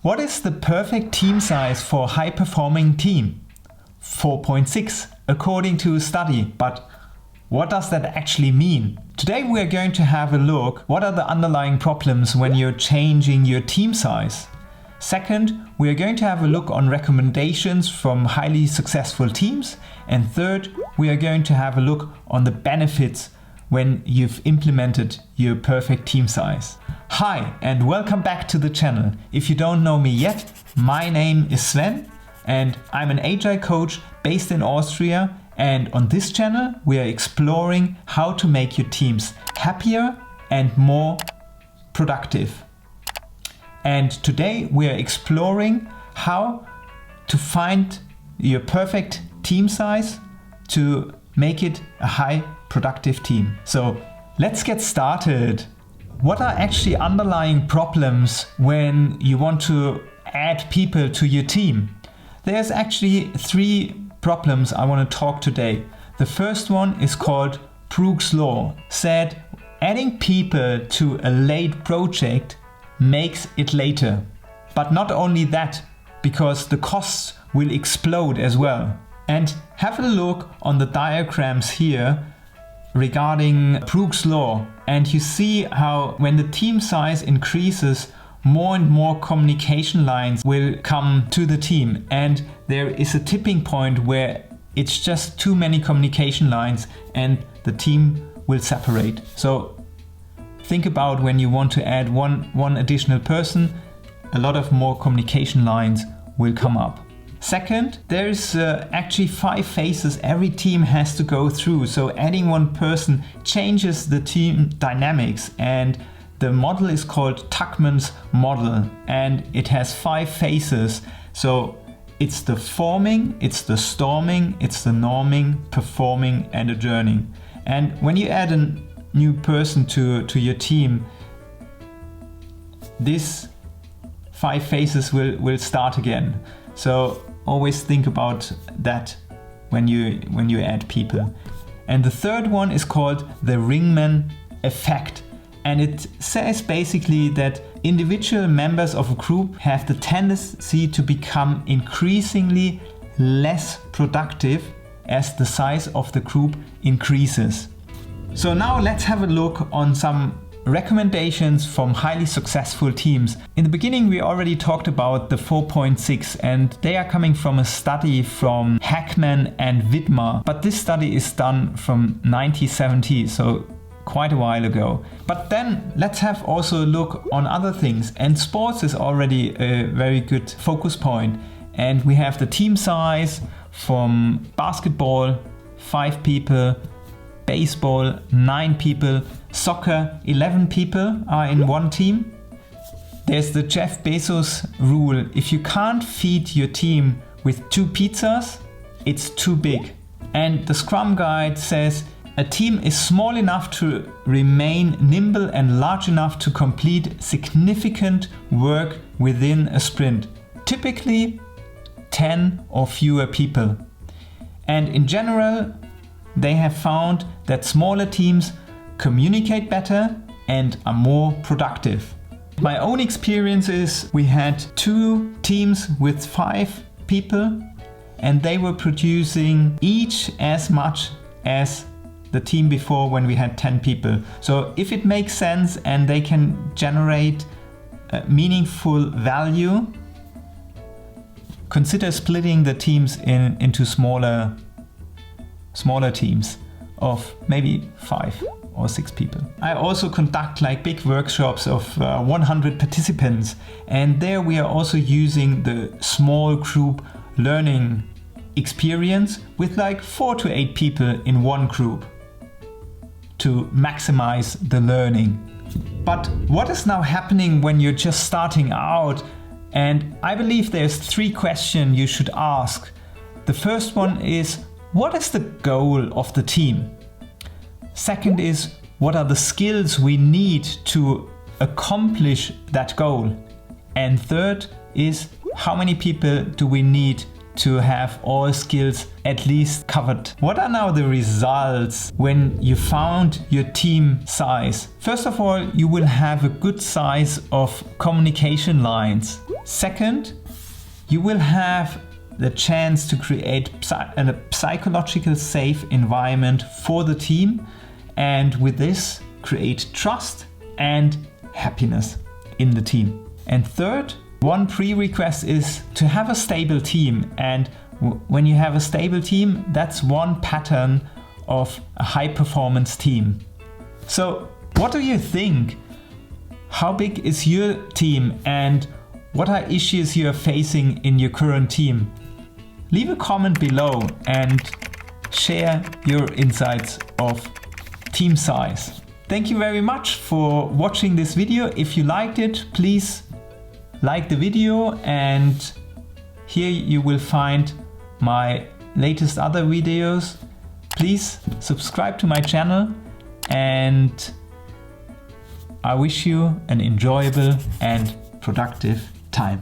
What is the perfect team size for a high-performing team? 4.6 according to a study, but what does that actually mean? Today we are going to have a look what are the underlying problems when you're changing your team size. Second, we are going to have a look on recommendations from highly successful teams. And third, we are going to have a look on the benefits when you've implemented your perfect team size. Hi and welcome back to the channel. If you don't know me yet, my name is Sven and I'm an Agile coach based in Austria, and on this channel we are exploring how to make your teams happier and more productive. And today we are exploring how to find your perfect team size to make it a high productive team. So let's get started. What are actually underlying problems when you want to add people to your team? There's actually three problems I want to talk today. The first one is called Brooks' Law. Said adding people to a late project makes it later. But not only that, because the costs will explode as well. And have a look on the diagrams here regarding Brooks' Law, and you see how when the team size increases, more and more communication lines will come to the team, and there is a tipping point where it's just too many communication lines and the team will separate. So think about when you want to add one additional person, a lot of more communication lines will come up. Second, there's actually 5 phases every team has to go through. So adding one person changes the team dynamics, and the model is called Tuckman's Model, and it has 5 phases. So it's the forming, it's the storming, it's the norming, performing and adjourning. And when you add a new person to your team, these 5 phases will start again. So always think about that when you add people. And the third one is called the Ringelmann Effect. And it says basically that individual members of a group have the tendency to become increasingly less productive as the size of the group increases. So now let's have a look on some recommendations from highly successful teams. In the beginning we already talked about the 4.6, and they are coming from a study from Tuckman and Widmer, but this study is done from 1970, so quite a while ago. But then let's have also a look on other things, and sports is already a very good focus point. And we have the team size from basketball, 5 people, baseball, 9 people, soccer, 11 people are in one team. There's the Jeff Bezos rule. If you can't feed your team with 2 pizzas, it's too big. And the Scrum Guide says a team is small enough to remain nimble and large enough to complete significant work within a sprint. Typically 10 or fewer people. And in general, they have found that smaller teams communicate better and are more productive. My own experience is we had 2 teams with 5 people, and they were producing each as much as the team before when we had 10 people. So if it makes sense and they can generate meaningful value, consider splitting the teams into smaller teams of maybe 5 or 6 people. I also conduct like big workshops of 100 participants, and there we are also using the small group learning experience with like 4 to 8 people in one group to maximize the learning. But what is now happening when you're just starting out? And I believe there's 3 questions you should ask. The first one is, what is the goal of the team? Second is, what are the skills we need to accomplish that goal? And third is, how many people do we need to have all skills at least covered? What are now the results when you found your team size? First of all, you will have a good size of communication lines. Second, you will have the chance to create a psychological safe environment for the team, and with this create trust and happiness in the team. And third, one prerequisite is to have a stable team, and when you have a stable team, that's one pattern of a high performance team. So what do you think? How big is your team, and what are issues you are facing in your current team? Leave a comment below and share your insights of team size. Thank you very much for watching this video. If you liked it, please like the video, and here you will find my latest other videos. Please subscribe to my channel, and I wish you an enjoyable and productive time.